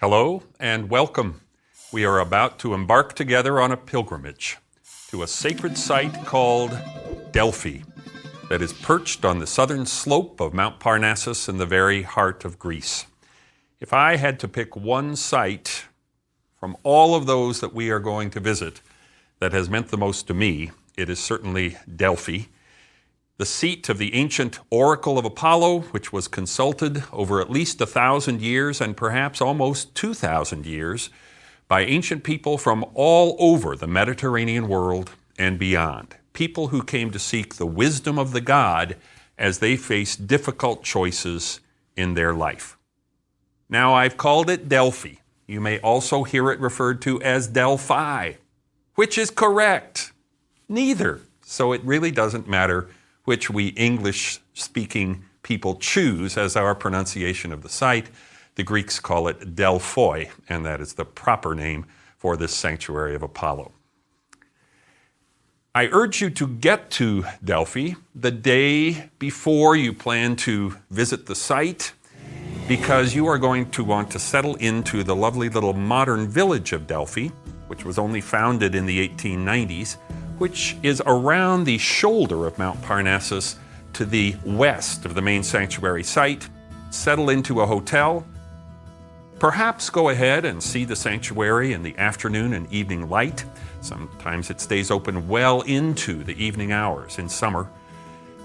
Hello and welcome. We are about to embark together on a pilgrimage to a sacred site called Delphi that is perched on the southern slope of Mount Parnassus in the very heart of Greece. If I had to pick one site from all of those that we are going to visit that has meant the most to me, it is certainly Delphi, the seat of the ancient oracle of Apollo, which was consulted over at least 1,000 years and perhaps almost 2,000 years by ancient people from all over the Mediterranean world and beyond. People who came to seek the wisdom of the god as they faced difficult choices in their life. Now, I've called it Delphi. You may also hear it referred to as Delphi. Which is correct? Neither. So it really doesn't matter which we English-speaking people choose as our pronunciation of the site. The Greeks call it Delphoi, and that is the proper name for this sanctuary of Apollo. I urge you to get to Delphi the day before you plan to visit the site, because you are going to want to settle into the lovely little modern village of Delphi, which was only founded in the 1890s, which is around the shoulder of Mount Parnassus to the west of the main sanctuary site. Settle into a hotel. Perhaps go ahead and see the sanctuary in the afternoon and evening light. Sometimes it stays open well into the evening hours in summer.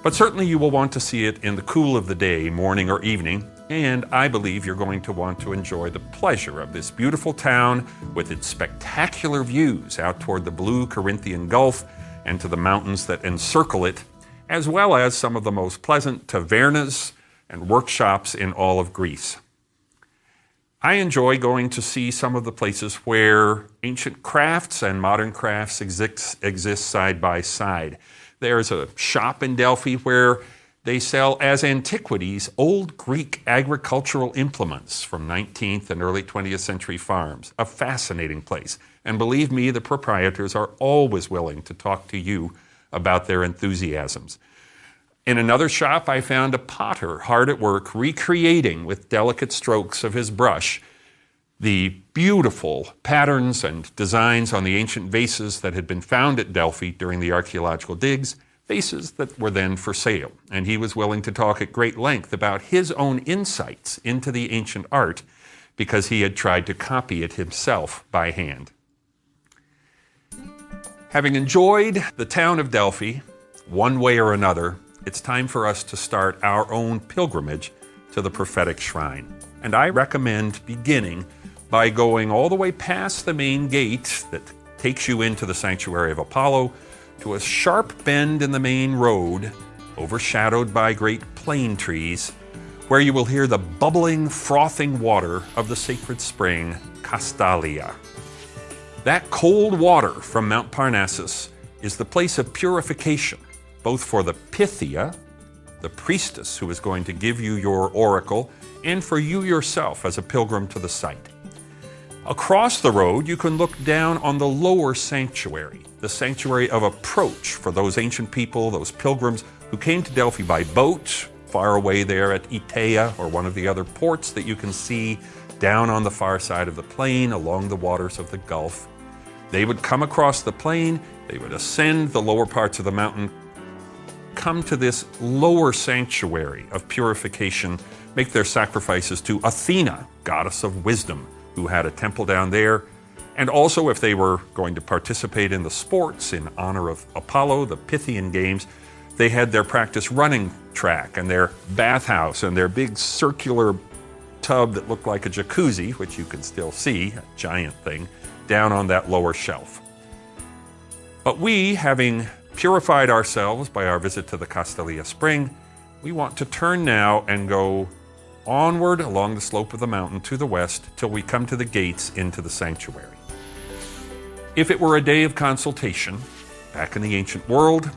But certainly you will want to see it in the cool of the day, morning or evening, and I believe you're going to want to enjoy the pleasure of this beautiful town with its spectacular views out toward the blue Corinthian Gulf and to the mountains that encircle it, as well as some of the most pleasant tavernas and workshops in all of Greece. I enjoy going to see some of the places where ancient crafts and modern crafts exist side by side. There's a shop in Delphi where they sell as antiquities old Greek agricultural implements from 19th and early 20th century farms. A fascinating place. And believe me, the proprietors are always willing to talk to you about their enthusiasms. In another shop, I found a potter hard at work recreating with delicate strokes of his brush the beautiful patterns and designs on the ancient vases that had been found at Delphi during the archaeological digs, vases that were then for sale. And he was willing to talk at great length about his own insights into the ancient art because he had tried to copy it himself by hand. Having enjoyed the town of Delphi, one way or another, it's time for us to start our own pilgrimage to the prophetic shrine. And I recommend beginning by going all the way past the main gate that takes you into the sanctuary of Apollo to a sharp bend in the main road, overshadowed by great plane trees, where you will hear the bubbling, frothing water of the sacred spring, Castalia. That cold water from Mount Parnassus is the place of purification, both for the Pythia, the priestess who is going to give you your oracle, and for you yourself as a pilgrim to the site. Across the road, you can look down on the lower sanctuary, the sanctuary of approach for those ancient people, those pilgrims who came to Delphi by boat, far away there at Itaea or one of the other ports that you can see down on the far side of the plain along the waters of the Gulf. They would come across the plain, they would ascend the lower parts of the mountain, come to this lower sanctuary of purification, make their sacrifices to Athena, goddess of wisdom, who had a temple down there. And also, if they were going to participate in the sports in honor of Apollo, the Pythian Games, they had their practice running track and their bathhouse and their big circular tub that looked like a jacuzzi, which you can still see, a giant thing, down on that lower shelf. But we, having purified ourselves by our visit to the Castalia Spring, we want to turn now and go onward along the slope of the mountain to the west till we come to the gates into the sanctuary. If it were a day of consultation, back in the ancient world,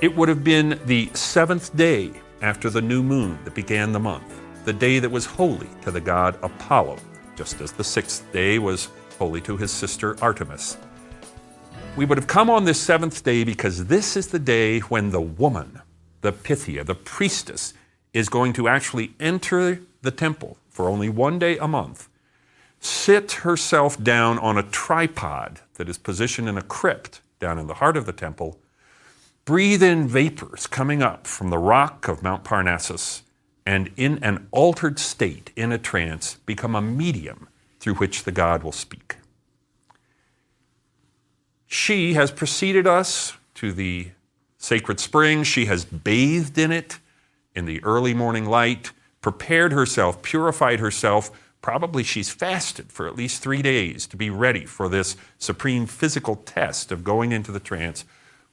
it would have been the 7th day after the new moon that began the month, the day that was holy to the god Apollo, just as the 6th day was holy to his sister Artemis. We would have come on this 7th day because this is the day when the woman, the Pythia, the priestess, is going to actually enter the temple for only one day a month sit herself down on a tripod that is positioned in a crypt down in the heart of the temple, breathe in vapors coming up from the rock of Mount Parnassus, and in an altered state, in a trance, become a medium through which the God will speak. She has preceded us to the sacred spring. She has bathed in it in the early morning light, prepared herself, purified herself. Probably she's fasted for at least 3 days to be ready for this supreme physical test of going into the trance.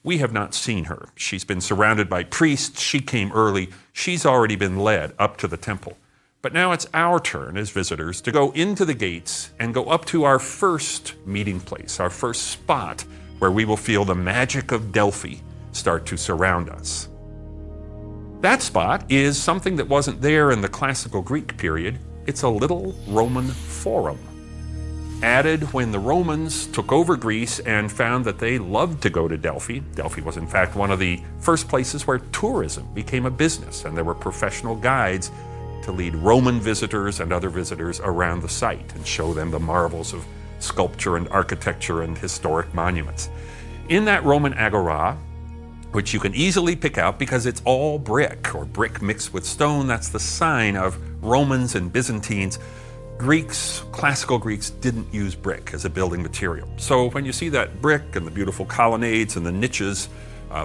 We have not seen her. She's been surrounded by priests. She came early. She's already been led up to the temple. But now it's our turn as visitors to go into the gates and go up to our first meeting place, our first spot where we will feel the magic of Delphi start to surround us. That spot is something that wasn't there in the classical Greek period. It's a little Roman forum, added when the Romans took over Greece and found that they loved to go to Delphi. Delphi was in fact one of the first places where tourism became a business, and there were professional guides to lead Roman visitors and other visitors around the site and show them the marvels of sculpture and architecture and historic monuments. In that Roman agora, which you can easily pick out because it's all brick, or brick mixed with stone, that's the sign of Romans and Byzantines. Greeks, classical Greeks, didn't use brick as a building material. So when you see that brick and the beautiful colonnades and the niches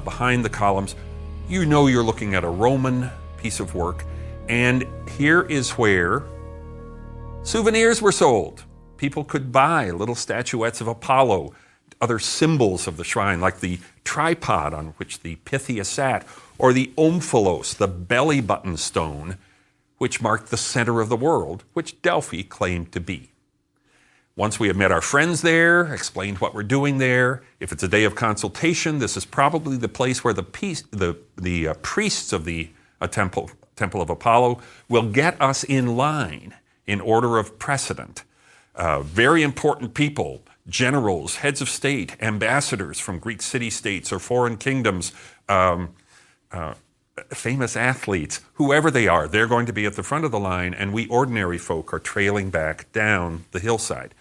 behind the columns, you know you're looking at a Roman piece of work. And here is where souvenirs were sold. People could buy little statuettes of Apollo, other symbols of the shrine, like the tripod on which the Pythia sat, or the omphalos, the belly button stone, which marked the center of the world, which Delphi claimed to be. Once we have met our friends there, explained what we're doing there, if it's a day of consultation, this is probably the place where the priests of the Temple of Apollo will get us in line in order of precedent. Very important people, generals, heads of state, ambassadors from Greek city-states or foreign kingdoms, famous athletes, whoever they are, they're going to be at the front of the line, and we ordinary folk are trailing back down the hillside.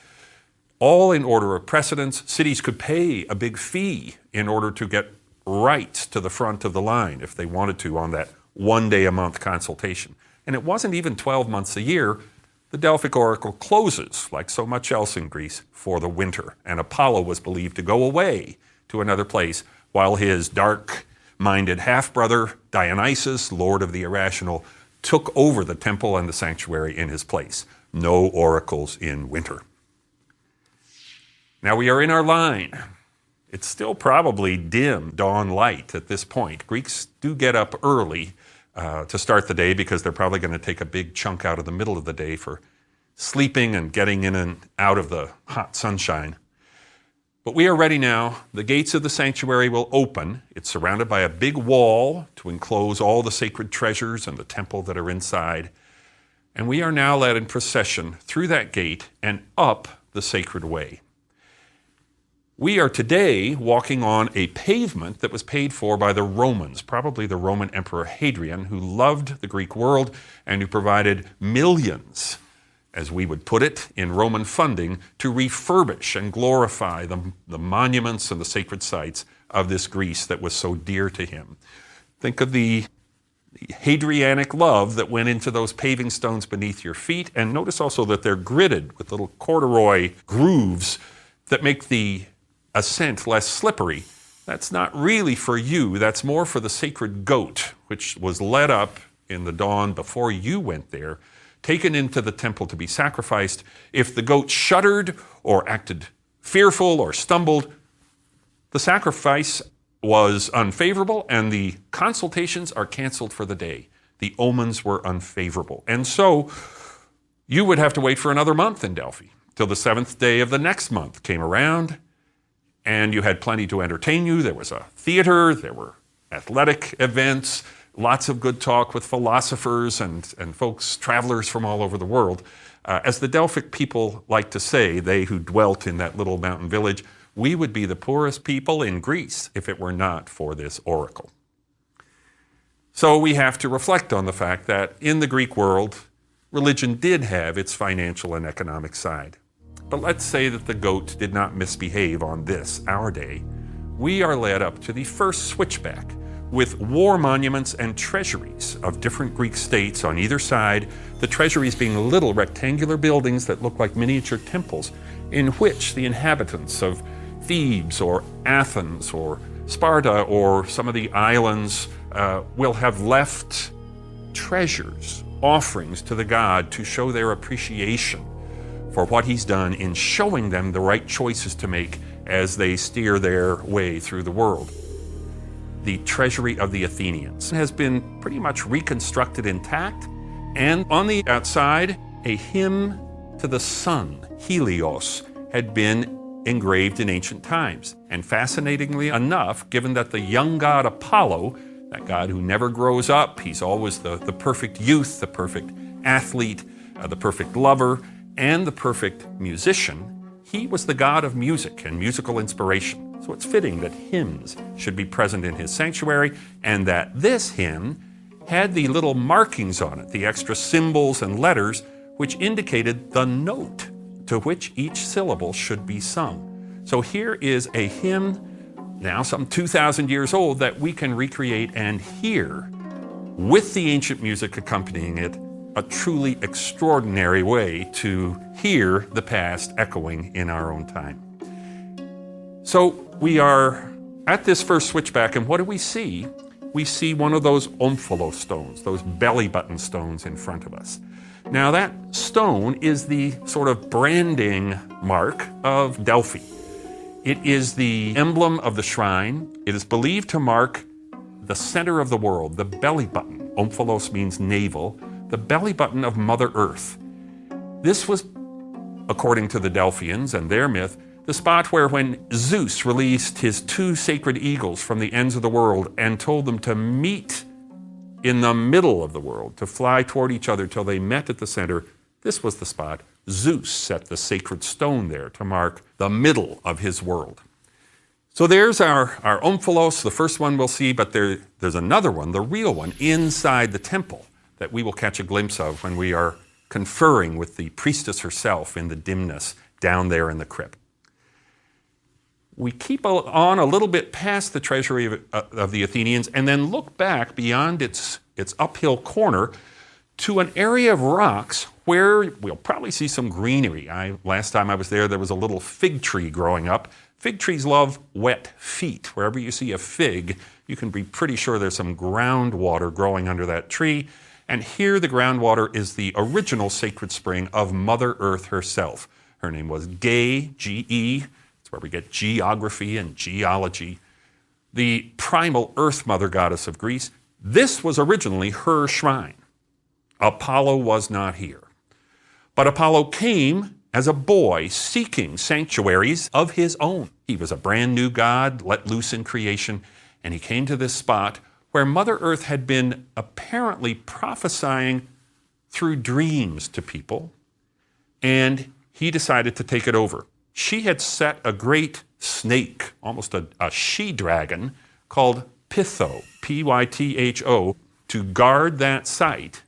All in order of precedence. Cities could pay a big fee in order to get right to the front of the line if they wanted to on that 1 day a month consultation. And it wasn't even 12 months a year. The Delphic oracle closes, like so much else in Greece, for the winter. And Apollo was believed to go away to another place while his dark-minded half-brother, Dionysus, lord of the irrational, took over the temple and the sanctuary in his place. No oracles in winter. Now we are in our line. It's still probably dim dawn light at this point. Greeks do get up early to start the day because they're probably going to take a big chunk out of the middle of the day for sleeping and getting in and out of the hot sunshine. But we are ready now. The gates of the sanctuary will open. It's surrounded by a big wall to enclose all the sacred treasures and the temple that are inside. And we are now led in procession through that gate and up the sacred way. We are today walking on a pavement that was paid for by the Romans, probably the Roman Emperor Hadrian, who loved the Greek world and who provided millions, as we would put it, in Roman funding to refurbish and glorify the monuments and the sacred sites of this Greece that was so dear to him. Think of the Hadrianic love that went into those paving stones beneath your feet, and notice also that they're gridded with little corduroy grooves that make the ascent less slippery. That's not really for you. That's more for the sacred goat, which was led up in the dawn before you went there, taken into the temple to be sacrificed. If the goat shuddered or acted fearful or stumbled, the sacrifice was unfavorable and the consultations are canceled for the day. The omens were unfavorable. And so you would have to wait for another month in Delphi till the 7th day of the next month came around. And you had plenty to entertain you. There was a theater, there were athletic events, lots of good talk with philosophers and folks, travelers from all over the world. As the Delphic people like to say, they who dwelt in that little mountain village, we would be the poorest people in Greece if it were not for this oracle. So we have to reflect on the fact that in the Greek world, religion did have its financial and economic side. But let's say that the goat did not misbehave on this, our day. We are led up to the first switchback with war monuments and treasuries of different Greek states on either side, the treasuries being little rectangular buildings that look like miniature temples in which the inhabitants of Thebes or Athens or Sparta or some of the islands will have left treasures, offerings to the god to show their appreciation for what he's done in showing them the right choices to make as they steer their way through the world. The treasury of the Athenians has been pretty much reconstructed intact, and on the outside, a hymn to the sun, Helios, had been engraved in ancient times. And fascinatingly enough, given that the young god Apollo, that god who never grows up, he's always the perfect youth, the perfect athlete, the perfect lover, and the perfect musician, he was the god of music and musical inspiration. So it's fitting that hymns should be present in his sanctuary, and that this hymn had the little markings on it, the extra symbols and letters, which indicated the note to which each syllable should be sung. So here is a hymn, now some 2,000 years old, that we can recreate and hear with the ancient music accompanying it, a truly extraordinary way to hear the past echoing in our own time. So we are at this first switchback, and what do we see? We see one of those omphalos stones, those belly button stones in front of us. Now that stone is the sort of branding mark of Delphi. It is the emblem of the shrine. It is believed to mark the center of the world, the belly button. Omphalos means navel, the belly button of Mother Earth. This was, according to the Delphians and their myth, the spot where when Zeus released his 2 sacred eagles from the ends of the world and told them to meet in the middle of the world, to fly toward each other till they met at the center, this was the spot. Zeus set the sacred stone there to mark the middle of his world. So there's our omphalos, the first one we'll see, but there's another one, the real one, inside the temple that we will catch a glimpse of when we are conferring with the priestess herself in the dimness down there in the crypt. We keep on a little bit past the treasury of the Athenians and then look back beyond its uphill corner to an area of rocks where we'll probably see some greenery. Last time I was there was a little fig tree growing up. Fig trees love wet feet. Wherever you see a fig, you can be pretty sure there's some groundwater growing under that tree. And here the groundwater is the original sacred spring of Mother Earth herself. Her name was Ge, G-E. It's where we get geography and geology. The primal Earth Mother goddess of Greece. This was originally her shrine. Apollo was not here. But Apollo came as a boy seeking sanctuaries of his own. He was a brand new god let loose in creation, and he came to this spot where Mother Earth had been apparently prophesying through dreams to people, and he decided to take it over. She had set a great snake, almost a she-dragon, called Pytho, P-Y-T-H-O, to guard that site.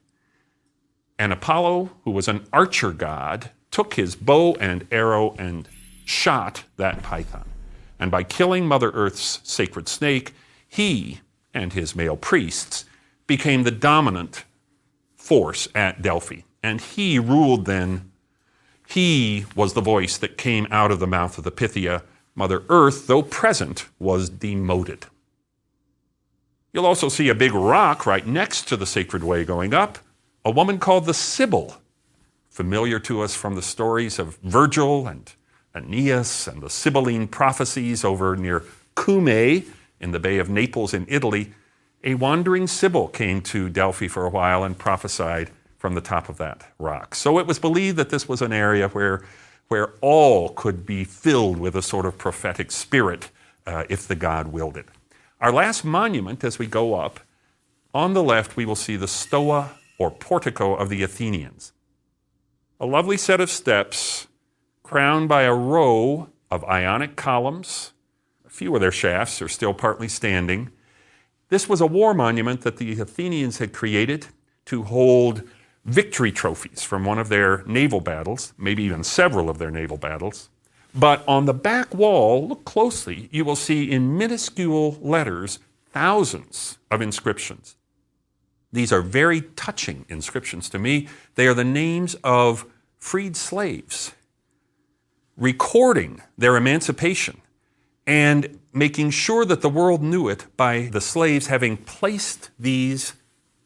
And Apollo, who was an archer god, took his bow and arrow and shot that python. And by killing Mother Earth's sacred snake, he and his male priests became the dominant force at Delphi. And he ruled then. He was the voice that came out of the mouth of the Pythia. Mother Earth, though present, was demoted. You'll also see a big rock right next to the sacred way going up, a woman called the Sibyl, familiar to us from the stories of Virgil and Aeneas and the Sibylline prophecies over near Cumae in the Bay of Naples in Italy. A wandering Sibyl came to Delphi for a while and prophesied from the top of that rock. So it was believed that this was an area where all could be filled with a sort of prophetic spirit if the god willed it. Our last monument as we go up, on the left we will see the Stoa or portico of the Athenians. A lovely set of steps crowned by a row of Ionic columns. A few of their shafts are still partly standing. This was a war monument that the Athenians had created to hold victory trophies from one of their naval battles, maybe even several of their naval battles. But on the back wall, look closely, you will see in minuscule letters thousands of inscriptions. These are very touching inscriptions to me. They are the names of freed slaves, recording their emancipation and making sure that the world knew it by the slaves having placed these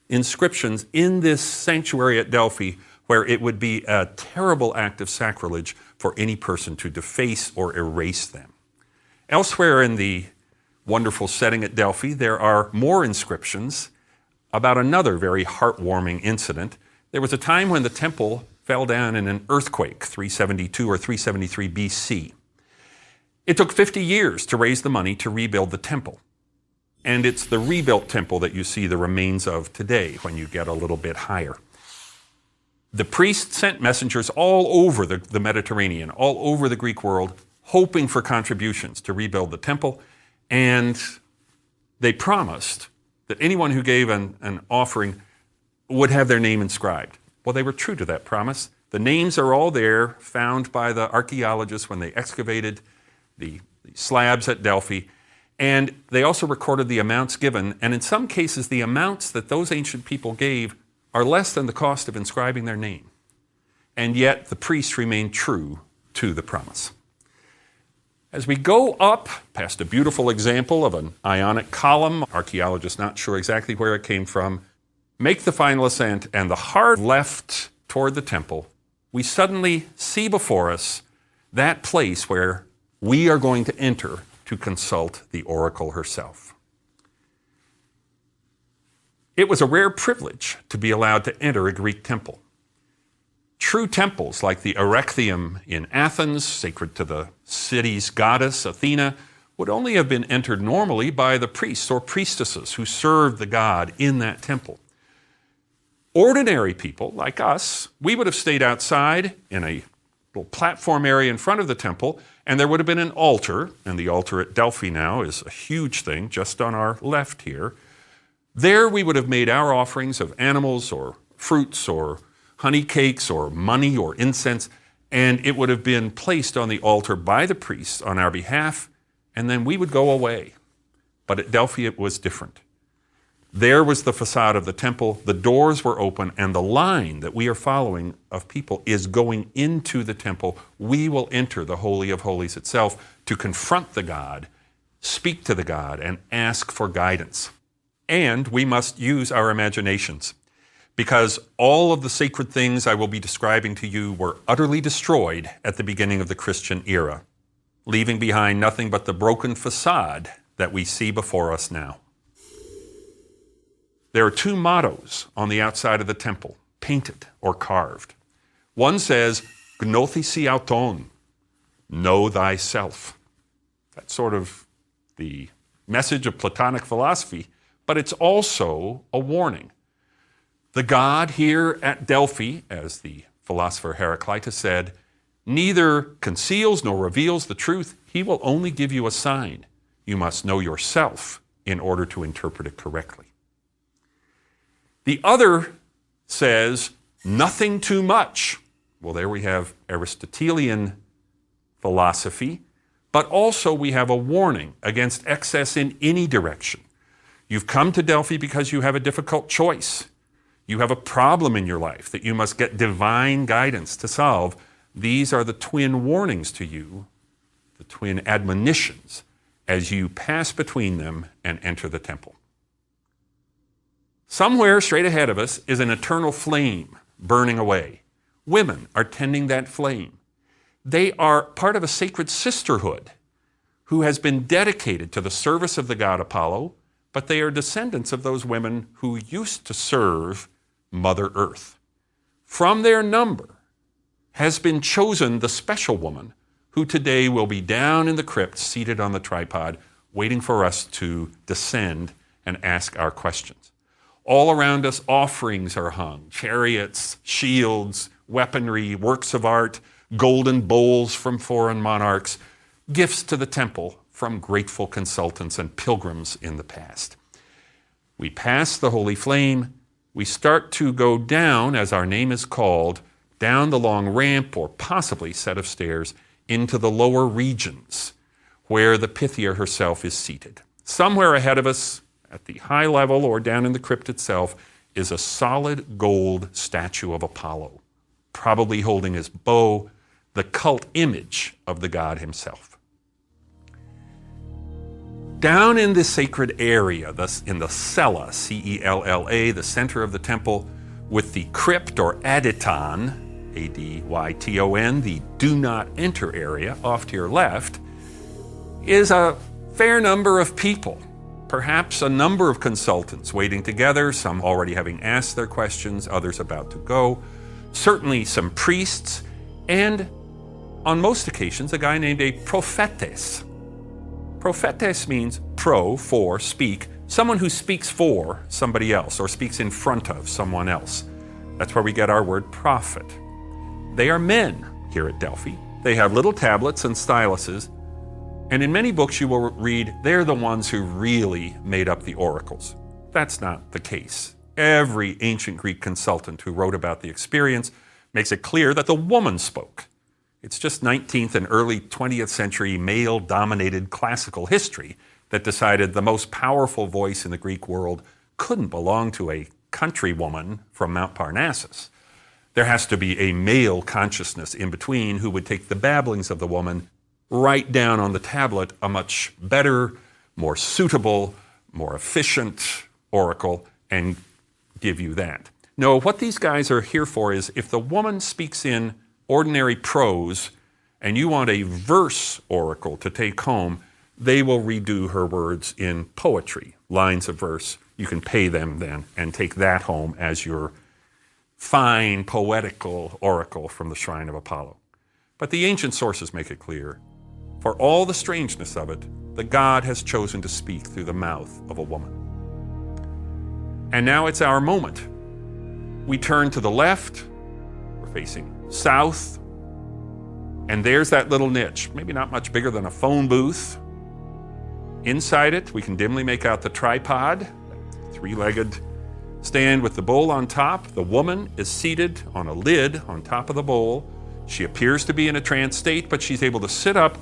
inscriptions in this sanctuary at Delphi, where it would be a terrible act of sacrilege for any person to deface or erase them. Elsewhere in the wonderful setting at Delphi, there are more inscriptions about another very heartwarming incident. There was a time when the temple fell down in an earthquake, 372 or 373 BC. It took 50 years to raise the money to rebuild the temple. And it's the rebuilt temple that you see the remains of today when you get a little bit higher. The priests sent messengers all over the Mediterranean, all over the Greek world, hoping for contributions to rebuild the temple. And they promised that anyone who gave an offering would have their name inscribed. Well, they were true to that promise. The names are all there, found by the archaeologists when they excavated the slabs at Delphi. And they also recorded the amounts given. And in some cases, the amounts that those ancient people gave are less than the cost of inscribing their name. And yet the priests remain true to the promise. As we go up past a beautiful example of an Ionic column, archaeologists not sure exactly where it came from, make the final ascent and the hard left toward the temple, we suddenly see before us that place where we are going to enter to consult the oracle herself. It was a rare privilege to be allowed to enter a Greek temple. True temples like the Erechtheum in Athens, sacred to the city's goddess Athena, would only have been entered normally by the priests or priestesses who served the god in that temple. Ordinary people like us, we would have stayed outside in a little platform area in front of the temple, and there would have been an altar, and the altar at Delphi now is a huge thing just on our left here. There we would have made our offerings of animals or fruits or honey cakes or money or incense, and it would have been placed on the altar by the priests on our behalf, and then we would go away. But at Delphi it was different. There was the facade of the temple, the doors were open, and the line that we are following of people is going into the temple. We will enter the Holy of Holies itself to confront the God, speak to the God, and ask for guidance. And we must use our imaginations, because all of the sacred things I will be describing to you were utterly destroyed at the beginning of the Christian era, leaving behind nothing but the broken facade that we see before us now. There are two mottos on the outside of the temple, painted or carved. One says, "Gnothisi auton," know thyself. That's sort of the message of Platonic philosophy, but it's also a warning. The God here at Delphi, as the philosopher Heraclitus said, neither conceals nor reveals the truth. He will only give you a sign. You must know yourself in order to interpret it correctly. The other says, nothing too much. Well, there we have Aristotelian philosophy, but also we have a warning against excess in any direction. You've come to Delphi because you have a difficult choice. You have a problem in your life that you must get divine guidance to solve. These are the twin warnings to you, the twin admonitions, as you pass between them and enter the temple. Somewhere straight ahead of us is an eternal flame burning away. Women are tending that flame. They are part of a sacred sisterhood who has been dedicated to the service of the god Apollo, but they are descendants of those women who used to serve Mother Earth. From their number has been chosen the special woman who today will be down in the crypt, seated on the tripod, waiting for us to descend and ask our questions. All around us, offerings are hung, chariots, shields, weaponry, works of art, golden bowls from foreign monarchs, gifts to the temple from grateful consultants and pilgrims in the past. We pass the holy flame, we start to go down, as our name is called, down the long ramp or possibly set of stairs into the lower regions where the Pythia herself is seated. Somewhere ahead of us, at the high level or down in the crypt itself, is a solid gold statue of Apollo, probably holding his bow, the cult image of the god himself. Down in the sacred area, thus in the cella, C-E-L-L-A, the center of the temple, with the crypt or adyton, A-D-Y-T-O-N, the do not enter area off to your left, is a fair number of people, perhaps a number of consultants waiting together, some already having asked their questions, others about to go, certainly some priests, and on most occasions, a guy named a prophetes. Prophetes means pro, for, speak, someone who speaks for somebody else or speaks in front of someone else. That's where we get our word prophet. They are men here at Delphi. They have little tablets and styluses, and in many books you will read they're the ones who really made up the oracles. That's not the case. Every ancient Greek consultant who wrote about the experience makes it clear that the woman spoke. It's just 19th and early 20th century male-dominated classical history that decided the most powerful voice in the Greek world couldn't belong to a country woman from Mount Parnassus. There has to be a male consciousness in between who would take the babblings of the woman, write down on the tablet a much better, more suitable, more efficient oracle, and give you that. No, what these guys are here for is if the woman speaks in ordinary prose and you want a verse oracle to take home, they will redo her words in poetry, lines of verse. You can pay them then and take that home as your fine poetical oracle from the shrine of Apollo. But the ancient sources make it clear, for all the strangeness of it, the god has chosen to speak through the mouth of a woman. And now it's our moment. We turn to the left, we're facing south, and there's that little niche, maybe not much bigger than a phone booth. Inside it, we can dimly make out the tripod, three-legged stand with the bowl on top. The woman is seated on a lid on top of the bowl. She appears to be in a trance state, but she's able to sit up,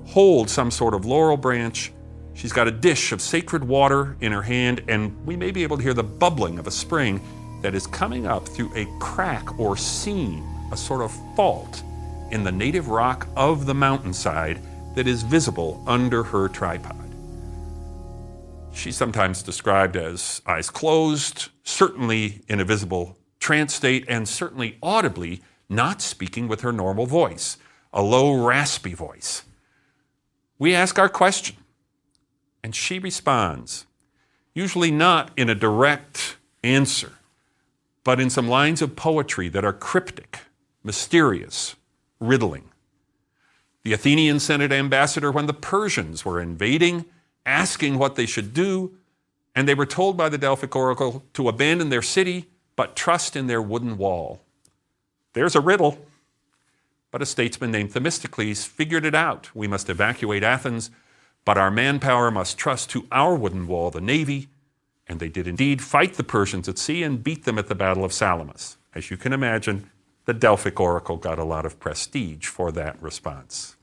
hold some sort of laurel branch. She's got a dish of sacred water in her hand, and we may be able to hear the bubbling of a spring that is coming up through a crack or seam, a sort of fault in the native rock of the mountainside that is visible under her tripod. She's sometimes described as eyes closed, certainly in a visible trance state, and certainly audibly not speaking with her normal voice, a low, raspy voice. We ask our question, and she responds, usually not in a direct answer, but in some lines of poetry that are cryptic, mysterious, riddling. The Athenians sent an ambassador when the Persians were invading, asking what they should do, and they were told by the Delphic oracle to abandon their city, but trust in their wooden wall. There's a riddle, but a statesman named Themistocles figured it out. We must evacuate Athens, but our manpower must trust to our wooden wall, the navy, and they did indeed fight the Persians at sea and beat them at the Battle of Salamis. As you can imagine, the Delphic oracle got a lot of prestige for that response.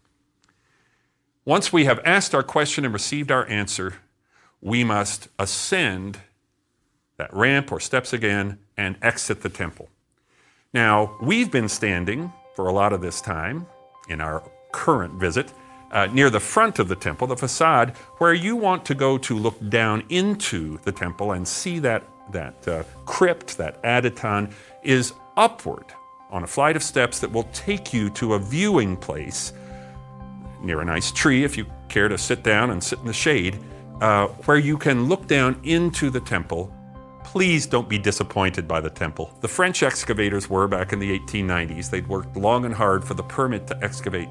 Once we have asked our question and received our answer, we must ascend that ramp or steps again and exit the temple. Now, we've been standing for a lot of this time in our current visit near the front of the temple, the facade, where you want to go to look down into the temple and see that crypt, that adyton, is upward on a flight of steps that will take you to a viewing place near a nice tree, if you care to sit down and sit in the shade, where you can look down into the temple. Please don't be disappointed by the temple. The French excavators were back in the 1890s. They'd worked long and hard for the permit to excavate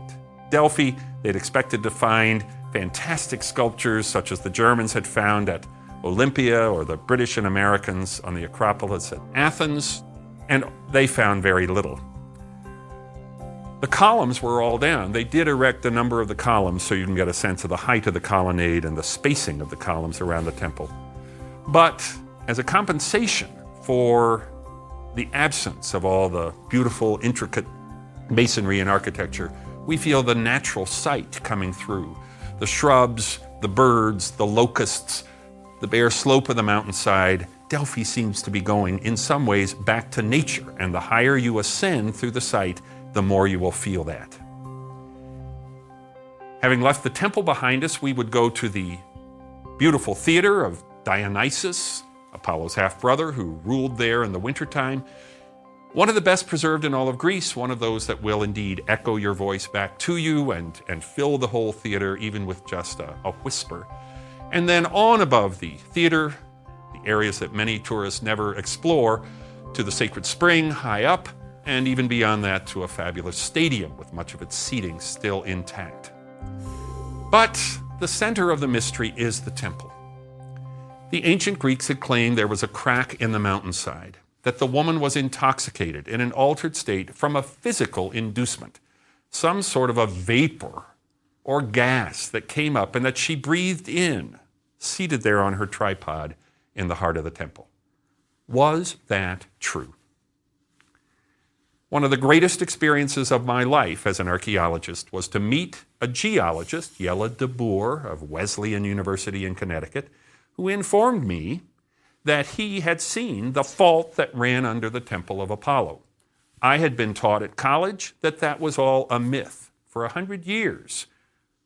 Delphi. They'd expected to find fantastic sculptures such as the Germans had found at Olympia or the British and Americans on the Acropolis at Athens, and they found very little. The columns were all down. They did erect a number of the columns so you can get a sense of the height of the colonnade and the spacing of the columns around the temple. But as a compensation for the absence of all the beautiful, intricate masonry and architecture. We feel the natural sight coming through. The shrubs, the birds, the locusts, the bare slope of the mountainside. Delphi seems to be going, in some ways, back to nature. And the higher you ascend through the site, the more you will feel that. Having left the temple behind us, we would go to the beautiful theater of Dionysus, Apollo's half-brother, who ruled there in the wintertime. One of the best preserved in all of Greece, one of those that will indeed echo your voice back to you and fill the whole theater, even with just a whisper. And then on above the theater, the areas that many tourists never explore, to the sacred spring high up, and even beyond that to a fabulous stadium with much of its seating still intact. But the center of the mystery is the temple. The ancient Greeks had claimed there was a crack in the mountainside, that the woman was intoxicated in an altered state from a physical inducement, some sort of a vapor or gas that came up and that she breathed in, seated there on her tripod in the heart of the temple. Was that true? One of the greatest experiences of my life as an archaeologist was to meet a geologist, Jelle de Boer of Wesleyan University in Connecticut, who informed me that he had seen the fault that ran under the Temple of Apollo. I had been taught at college that that was all a myth. For 100 years,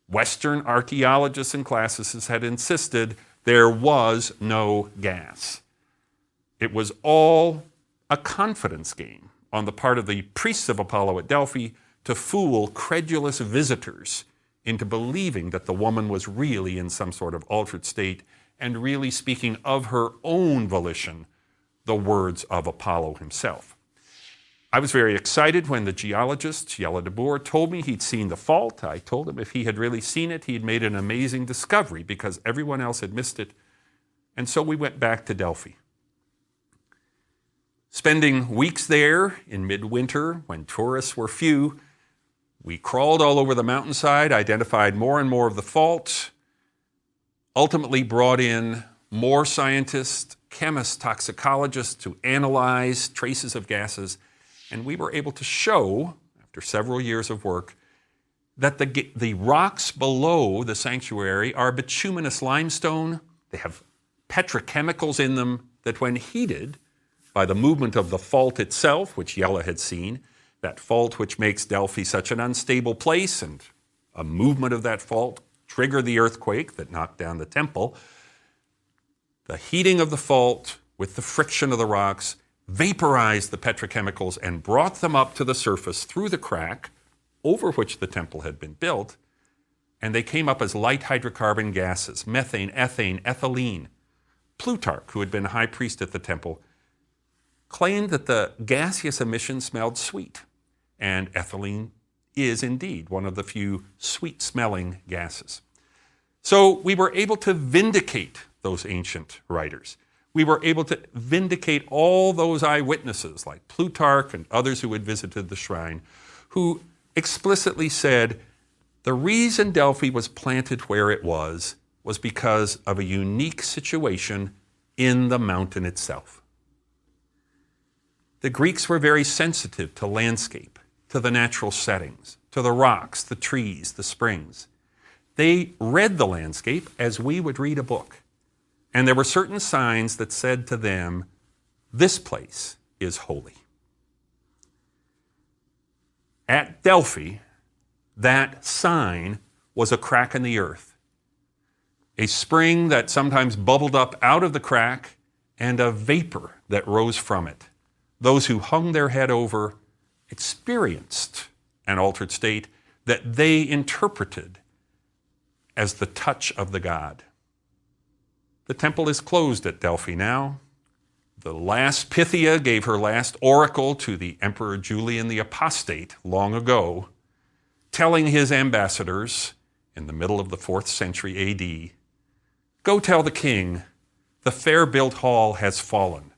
Western archaeologists and classicists had insisted there was no gas. It was all a confidence game on the part of the priests of Apollo at Delphi to fool credulous visitors into believing that the woman was really in some sort of altered state and really speaking of her own volition the words of Apollo himself. I was very excited when the geologist, Jelle de Boer, told me he'd seen the fault. I told him if he had really seen it, he'd made an amazing discovery because everyone else had missed it. And so we went back to Delphi. Spending weeks there in midwinter when tourists were few, we crawled all over the mountainside, identified more and more of the fault, ultimately brought in more scientists, chemists, toxicologists to analyze traces of gases, and we were able to show, after several years of work, that the rocks below the sanctuary are bituminous limestone. They have petrochemicals in them that when heated by the movement of the fault itself, which Jelle had seen, that fault which makes Delphi such an unstable place, and a movement of that fault triggered the earthquake that knocked down the temple. The heating of the fault with the friction of the rocks vaporized the petrochemicals and brought them up to the surface through the crack over which the temple had been built, and they came up as light hydrocarbon gases, methane, ethane, ethylene. Plutarch, who had been high priest at the temple, claimed that the gaseous emission smelled sweet, and ethylene is indeed one of the few sweet-smelling gases. So we were able to vindicate those ancient writers. We were able to vindicate all those eyewitnesses like Plutarch and others who had visited the shrine, who explicitly said the reason Delphi was planted where it was because of a unique situation in the mountain itself. The Greeks were very sensitive to landscape, to the natural settings, to the rocks, the trees, the springs. They read the landscape as we would read a book. And there were certain signs that said to them, this place is holy. At Delphi, that sign was a crack in the earth, a spring that sometimes bubbled up out of the crack, and a vapor that rose from it. Those who hung their head over experienced an altered state that they interpreted as the touch of the god. The temple is closed at Delphi now. The last Pythia gave her last oracle to the Emperor Julian the Apostate long ago, telling his ambassadors in the middle of the 4th century AD, "Go tell the king, the fair-built hall has fallen.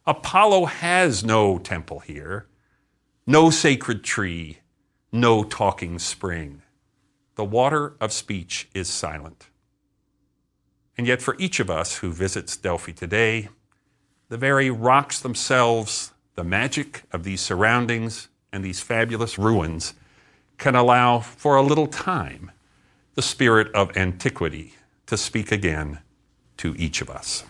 Apollo has no temple here, no sacred tree, no talking spring. The water of speech is silent." And yet for each of us who visits Delphi today, the very rocks themselves, the magic of these surroundings and these fabulous ruins can allow for a little time the spirit of antiquity to speak again to each of us.